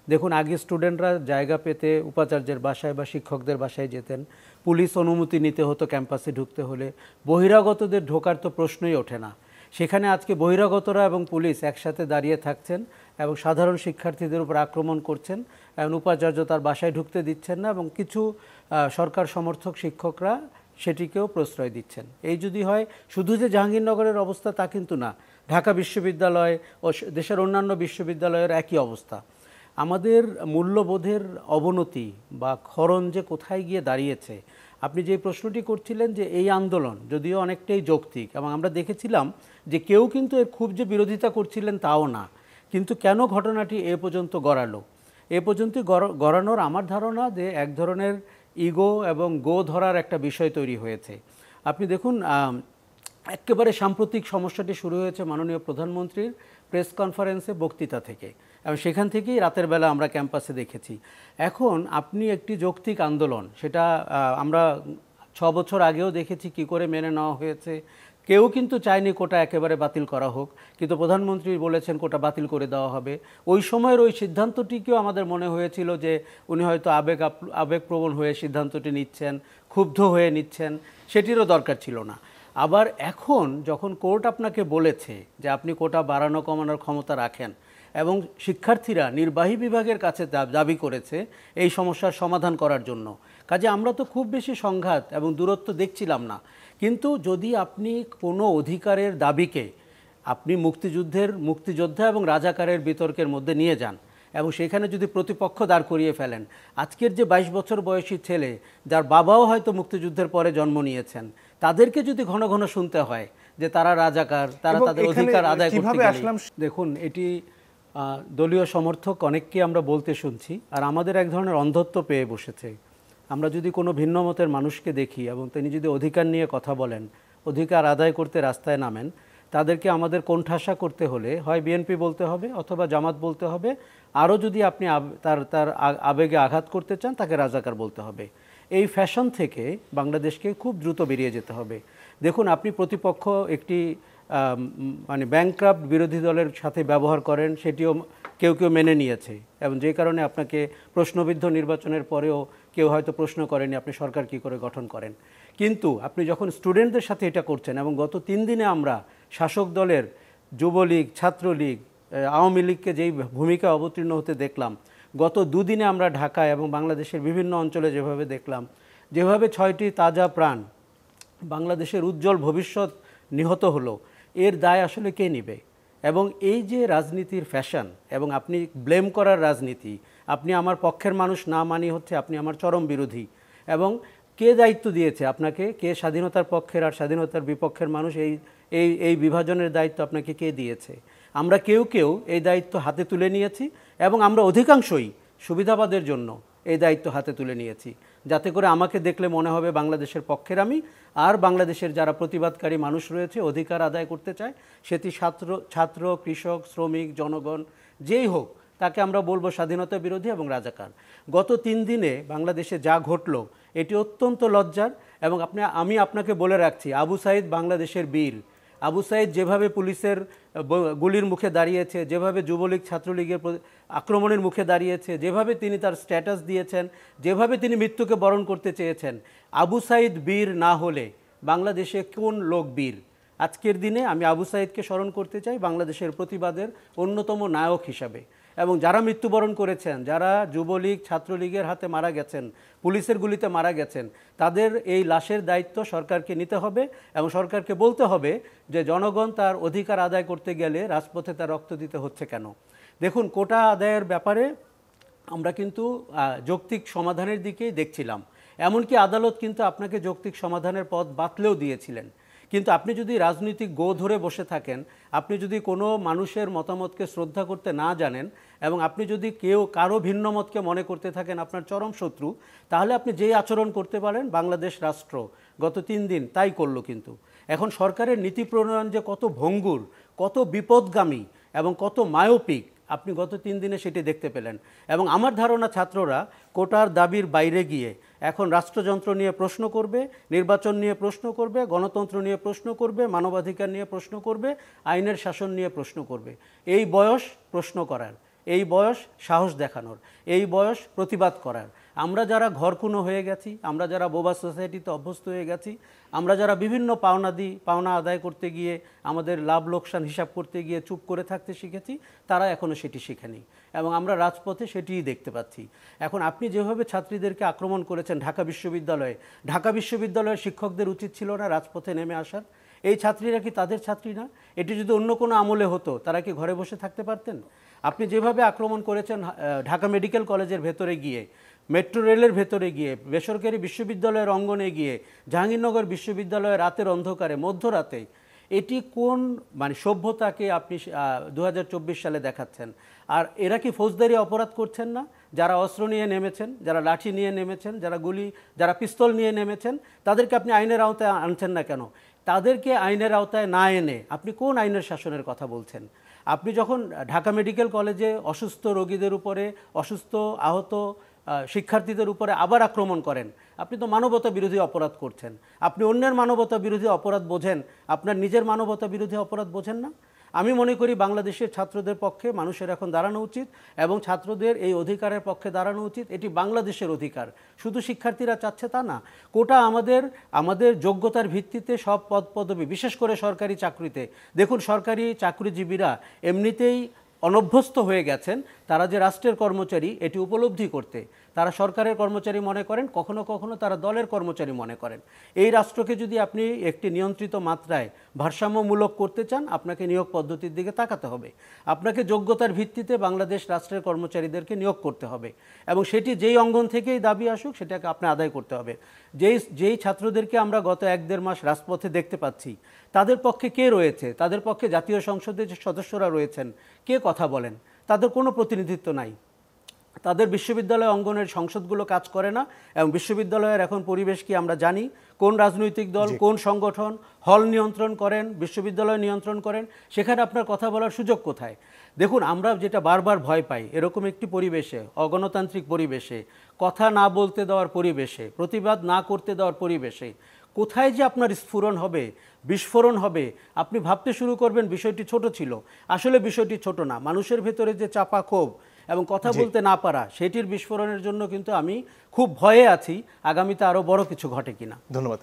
দেখুন, আগে স্টুডেন্টরা জায়গা পেতে উপাচার্যের বাসায় বা শিক্ষকদের বাসায় যেতেন, পুলিশ অনুমতি নিতে হতো ক্যাম্পাসে ঢুকতে হলে, বহিরাগতদের ঢোকার তো প্রশ্নই ওঠে না। সেখানে আজকে বহিরাগতরা এবং পুলিশ একসাথে দাঁড়িয়ে থাকছেন এবং সাধারণ শিক্ষার্থীদের উপর আক্রমণ করছেন এবং উপাচার্য তার বাসায় ঢুকতে দিচ্ছেন না, এবং কিছু সরকার সমর্থক শিক্ষকরা সেটিকেও প্রশ্রয় দিচ্ছেন। এই যদি হয়, শুধু যে জাহাঙ্গীরনগরের অবস্থা তা কিন্তু না, ঢাকা বিশ্ববিদ্যালয় ও দেশের অন্যান্য বিশ্ববিদ্যালয়ের একই অবস্থা। আমাদের মূল্যবোধের অবনতি বা ক্ষরণ যে কোথায় গিয়ে দাঁড়িয়েছে, আপনি যে প্রশ্নটি করছিলেন যে এই আন্দোলন যদিও অনেকটাই যৌক্তিক, এবং আমরা দেখেছিলাম যে কেউ কিন্তু এর খুব যে বিরোধিতা করছিলেন তাও না, কিন্তু কেন ঘটনাটি এ পর্যন্ত গড়ালো, এ পর্যন্ত গড়ানোর আমার ধারণা যে এক ধরনের ইগো এবং গো ধরার একটা বিষয় তৈরি হয়েছে। আপনি দেখুন, একেবারে সাম্প্রতিক সমস্যাটি শুরু হয়েছে মাননীয় প্রধানমন্ত্রীর প্রেস কনফারেন্সে বক্তৃতা থেকে, এবং সেখান থেকেই রাতের বেলা আমরা ক্যাম্পাসে দেখেছি। এখন আপনি একটি যৌক্তিক আন্দোলন, সেটা আমরা 6 বছর আগেও দেখেছি কি করে মেনে নেওয়া হয়েছে। কেউ কিন্তু চায়নি কোটা একেবারে বাতিল করা হোক, কিন্তু প্রধানমন্ত্রী বলেছেন কোটা বাতিল করে দেওয়া হবে। ওই সময়ের ওই সিদ্ধান্তটিকেও আমাদের মনে হয়েছিল যে উনি হয়তো আবেগপ্রবণ হয়ে সিদ্ধান্তটি নিচ্ছেন, ক্ষুব্ধ হয়ে নিচ্ছেন, সেটিরও দরকার ছিল না। আবার এখন যখন কোর্ট আপনাকে বলেছে যে আপনি কোটা বাড়ানো কমানোর ক্ষমতা রাখেন, এবং শিক্ষার্থীরা নির্বাহী বিভাগের কাছে দাবি করেছে এই সমস্যার সমাধান করার জন্য, কাজে আমরা তো খুব বেশি সংঘাত এবং দূরত্ব দেখছিলাম না। কিন্তু যদি আপনি কোনো অধিকারের দাবিকে আপনি মুক্তিযোদ্ধা এবং রাজাকারের বিতর্কের মধ্যে নিয়ে যান, এবং সেখানে যদি প্রতিপক্ষ দাঁড় করিয়ে ফেলেন, আজকের যে 22 বছর বয়সী ছেলে যার বাবাও হয়তো মুক্তিযুদ্ধের পরে জন্ম নিয়েছেন, তাদেরকে যদি ঘন ঘন শুনতে হয় যে তারা রাজাকার, তারা তাদের অধিকার আদায় করতে গেলে, দেখুন এটি দলীয় সমর্থক অনেককে আমরা বলতে শুনছি, আর আমাদের এক ধরনের অন্ধত্ব পেয়ে বসেছে। আমরা যদি কোনো ভিন্ন মতের মানুষকে দেখি এবং তিনি যদি অধিকার নিয়ে কথা বলেন, অধিকার আদায় করতে রাস্তায় নামেন, তাদেরকে আমাদের কোণঠাসা করতে হলে হয় বিএনপি বলতে হবে অথবা জামাত বলতে হবে, আরও যদি আপনি তার আবেগে আঘাত করতে চান তাকে রাজাকার বলতে হবে। এই ফ্যাশন থেকে বাংলাদেশকে খুব দ্রুত বেরিয়ে যেতে হবে। দেখুন, আপনি প্রতিপক্ষ একটি মানে ব্যাংক্রাফট বিরোধী দলের সাথে ব্যবহার করেন, সেটিও কেউ কেউ মেনে নিয়েছে, এবং যে কারণে আপনাকে প্রশ্নবিদ্ধ নির্বাচনের পরেও কেউ হয়তো প্রশ্ন করেনি আপনি সরকার কি করে গঠন করেন। কিন্তু আপনি যখন স্টুডেন্টদের সাথে এটা করছেন, এবং গত 3 দিনে আমরা শাসক দলের যুবলীগ, ছাত্রলীগ, আওয়ামী লীগকে যেই ভূমিকা অবতীর্ণ হতে দেখলাম, গত 2 দিনে আমরা ঢাকায় এবং বাংলাদেশের বিভিন্ন অঞ্চলে যেভাবে দেখলাম, যেভাবে 6টি তাজা প্রাণ, বাংলাদেশের উজ্জ্বল ভবিষ্যৎ নিহত হলো, এর দায় আসলে কে নেবে? এবং এই যে রাজনীতির ফ্যাশন এবং আপনি ব্লেম করার রাজনীতি, আপনি আমার পক্ষের মানুষ না মানি হচ্ছে আপনি আমার চরম বিরোধী, এবং কে দায়িত্ব দিয়েছে আপনাকে, কে স্বাধীনতার পক্ষের আর স্বাধীনতার বিপক্ষের মানুষ, এই এই এই বিভাজনের দায়িত্ব আপনাকে কে দিয়েছে? আমরা কেউ কেউ এই দায়িত্ব হাতে তুলে নিয়েছি, এবং আমরা অধিকাংশই সুবিধাবাদের জন্য এই দায়িত্ব হাতে তুলে নিয়েছি, যাতে করে আমাকে দেখলে মনে হবে বাংলাদেশের পক্ষের আমি, আর বাংলাদেশের যারা প্রতিবাদকারী মানুষ রয়েছে, অধিকার আদায় করতে চায়, সেটি ছাত্র, কৃষক, শ্রমিক, জনগণ যেই হোক, তাকে আমরা বলবো স্বাধীনতা বিরোধী এবং রাজাকার। গত 3 দিনে বাংলাদেশে যা ঘটলো এটি অত্যন্ত লজ্জার, এবং আমি আপনাকে বলে রাখছি, আবু সাইদ বাংলাদেশের বীর। আবু সাইদ যেভাবে পুলিশের গুলির মুখে দাঁড়িয়েছে, যেভাবে যুবলীগ ছাত্রলীগের আক্রমণের মুখে দাঁড়িয়েছে, যেভাবে তিনি তার স্ট্যাটাস দিয়েছেন, যেভাবে তিনি মৃত্যুকে বরণ করতে চেয়েছেন, আবু সাইদ বীর না হলে বাংলাদেশে কোন লোক বীর? আজকের দিনে আমি আবু সাইদকে স্মরণ করতে চাই বাংলাদেশের প্রতিবাদের অন্যতম নায়ক হিসাবে। এবং যারা মৃত্যুবরণ করেছেন, যারা যুবলীগ ছাত্রলীগের হাতে মারা গেছেন, পুলিশের গুলিতে মারা গেছেন, তাদের এই লাশের দায়িত্ব সরকারকে নিতে হবে, এবং সরকারকে বলতে হবে যে জনগণ তার অধিকার আদায় করতে গেলে রাজপথে তার রক্ত দিতে হচ্ছে কেন। দেখুন, কোটা আদায়ের ব্যাপারে আমরা কিন্তু যৌক্তিক সমাধানের দিকেই দেখছিলাম, এমনকি আদালত কিন্তু আপনাকে যৌক্তিক সমাধানের পথ বাতলেও দিয়েছিলেন। কিন্তু আপনি যদি রাজনৈতিক গো ধরে বসে থাকেন, আপনি যদি কোনো মানুষের মতামতকে শ্রদ্ধা করতে না জানেন, এবং আপনি যদি কারো ভিন্ন মতকে মনে করতে থাকেন আপনার চরম শত্রু, তাহলে আপনি যেই আচরণ করতে পারেন, বাংলাদেশ রাষ্ট্র গত 3 দিন তাই করলো। কিন্তু এখন সরকারের নীতি প্রণয়ন যে কত ভঙ্গুর, কত বিপদগামী এবং কত মায়োপিক, আপনি গত 3 দিনে সেটি দেখতে পেলেন। এবং আমার ধারণা ছাত্ররা কোটার দাবির বাইরে গিয়ে এখন রাষ্ট্রযন্ত্র নিয়ে প্রশ্ন করবে, নির্বাচন নিয়ে প্রশ্ন করবে, গণতন্ত্র নিয়ে প্রশ্ন করবে, মানবাধিকার নিয়ে প্রশ্ন করবে, আইনের শাসন নিয়ে প্রশ্ন করবে। এই বয়স প্রশ্ন করার, এই বয়স সাহস দেখানোর, এই বয়স প্রতিবাদ করার। আমরা যারা ঘরকুনো হয়ে গেছি, আমরা যারা বোবা সোসাইটিতে অভ্যস্ত হয়ে গেছি, আমরা যারা বিভিন্ন পাওনা আদায় করতে গিয়ে আমাদের লাভ লোকসান হিসাব করতে গিয়ে চুপ করে থাকতে শিখেছি, তারা এখনও সেটি শেখেনি এবং আমরা রাজপথে সেটিই দেখতে পাচ্ছি। এখন আপনি যেভাবে ছাত্রীদেরকে আক্রমণ করেছেন ঢাকা বিশ্ববিদ্যালয়ের শিক্ষকদের উচিত ছিল না রাজপথে নেমে আসার? এই ছাত্রীরা কি তাদের ছাত্রী না? এটি যদি অন্য কোনো আমলে হতো তারা কি ঘরে বসে থাকতে পারতেন? আপনি যেভাবে আক্রমণ করেছেন ঢাকা মেডিকেল কলেজের ভেতরে গিয়ে, মেট্রো রেলের ভেতরে গিয়ে, বেসরকারি বিশ্ববিদ্যালয়ের অঙ্গনে গিয়ে, জাহাঙ্গীরনগর বিশ্ববিদ্যালয়ের রাতের অন্ধকারে মধ্যরাতে, এটি কোন সভ্যতাকে আপনি 2024 সালে দেখাচ্ছেন? আর এরা কি ফৌজদারি অপরাধ করছেন না? যারা অস্ত্র নিয়ে নেমেছেন, যারা লাঠি নিয়ে নেমেছেন, যারা পিস্তল নিয়ে নেমেছেন, তাদেরকে আপনি আইনের আওতায় আনছেন না কেন? তাদেরকে আইনের আওতায় না এনে আপনি কোন আইনের শাসনের কথা বলছেন? আপনি যখন ঢাকা মেডিকেল কলেজে অসুস্থ রোগীদের উপরে, অসুস্থ আহত শিক্ষার্থীদের উপরে আবার আক্রমণ করেন, আপনি তো মানবতা বিরোধী অপরাধ করছেন। আপনি অন্যের মানবতা বিরোধী অপরাধ বোঝেন, আপনার নিজের মানবতা বিরোধী অপরাধ বোঝেন না? আমি মনে করি বাংলাদেশের ছাত্রদের পক্ষে মানুষের এখন দাঁড়ানো উচিত এবং ছাত্রদের এই অধিকারের পক্ষে দাঁড়ানো উচিত। এটি বাংলাদেশের অধিকার, শুধু শিক্ষার্থীরা চাচ্ছে তা না। কোটা আমাদের যোগ্যতার ভিত্তিতে সব পদবি, বিশেষ করে সরকারি চাকরিতে। দেখুন, সরকারি চাকরিজীবীরা এমনিতেই অনভ্যস্ত হয়ে গেছেন, তারা যে রাষ্ট্রের কর্মচারী এটি উপলব্ধি করতে। তারা সরকারের কর্মচারী মনে করেন, কখনো কখনো তারা দলের কর্মচারী মনে করেন। এই রাষ্ট্রকে যদি আপনি একটি নিয়ন্ত্রিত মাত্রায় ভারসাম্যমূলক করতে চান, আপনাকে নিয়োগ পদ্ধতির দিকে তাকাতে হবে। আপনাকে যোগ্যতার ভিত্তিতে বাংলাদেশ রাষ্ট্রের কর্মচারীদেরকে নিয়োগ করতে হবে এবং সেটি যেই অঙ্গন থেকেই দাবি আসুক সেটাকে আপনি আদায় করতে হবে। যেই ছাত্রদেরকে আমরা গত 1-1.5 মাস রাজপথে দেখতে পাচ্ছি, তাদের পক্ষে কে রয়েছে? তাদের পক্ষে জাতীয় সংসদের যে সদস্যরা রয়েছেন, কে কথা বলেন? তাদের কোনো প্রতিনিধিত্ব নাই। তাদের বিশ্ববিদ্যালয় অঙ্গনের সংসদগুলো কাজ করে না এবং বিশ্ববিদ্যালয়ের এখন পরিবেশ কি আমরা জানি। কোন রাজনৈতিক দল, কোন সংগঠন হল নিয়ন্ত্রণ করেন, বিশ্ববিদ্যালয় নিয়ন্ত্রণ করেন, সেখানে আপনার কথা বলার সুযোগ কোথায়? দেখুন, আমরা যেটা বারবার ভয় পাই, এরকম একটি পরিবেশে, অগণতান্ত্রিক পরিবেশে, কথা না বলতে দেওয়ার পরিবেশে, প্রতিবাদ না করতে দেওয়ার পরিবেশে কোথায় যে আপনার স্ফুরণ হবে, বিস্ফোরণ হবে, আপনি ভাবতে শুরু করবেন বিষয়টি ছোট ছিল। আসলে বিষয়টি ছোট না। মানুষের ভেতরে যে চাপা ক্ষোভ এবং কথা বলতে না পারা, সেটির বিস্ফোরণের জন্য কিন্তু আমি খুব ভয়ে আছি আগামীতে আরও বড় কিছু ঘটে কিনা। ধন্যবাদ।